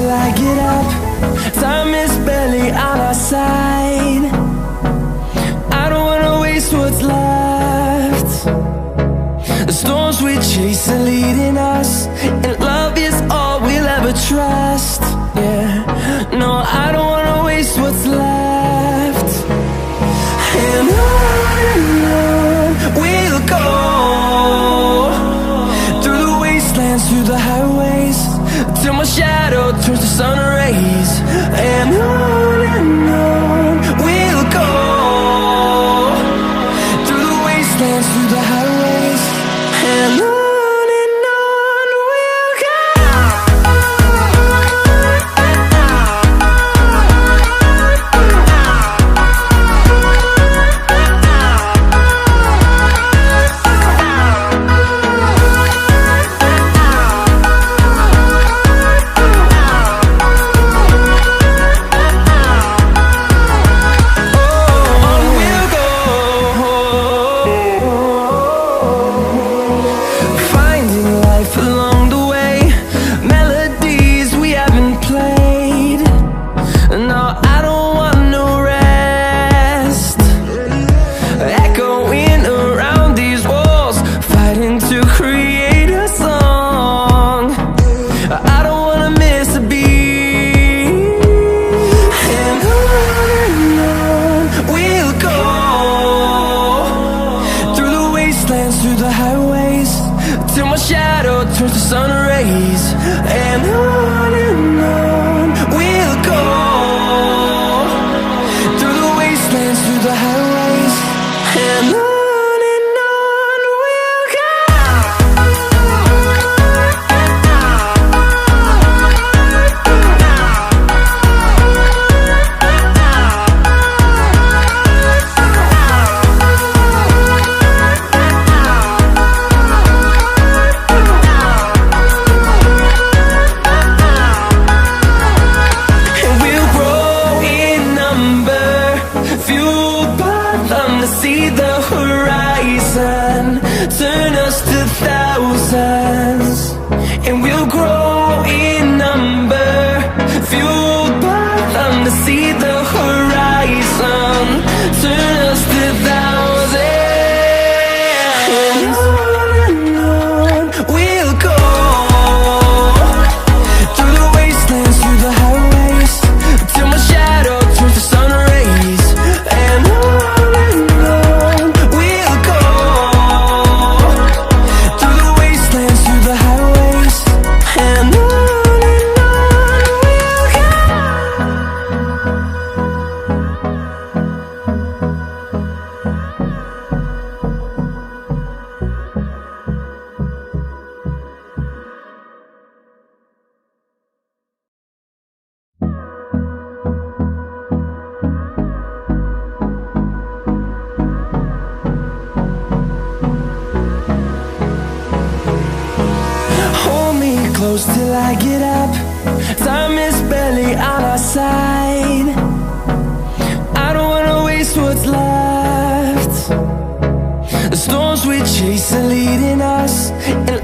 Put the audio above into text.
till I get up. Time is barely on our side. I don't wanna waste what's left. The storms we chase are leading us, and love is all we'll ever trust. Yeah, no, I don't wanna waste what's left. And on we'll go, through the wastelands, through the highways, till my shadow turns to sun rays. And on we'll go, through the wastelands, through the highways, and on we'll go. Through the highways, till my shadow turns to sun rays. And on we'll go, through the wastelands, through the highways, and on we'll go. See the horizon, turn us to thousands, and we'll grow in number, fueled by them to see the horizon, turn us to thousands. And on we'll go, through the wastelands, through the highways, till my shadow turns to sun rays. And close till I get up. Time is barely on our side. I don't wanna waste what's left. The storms we chase are leading us, and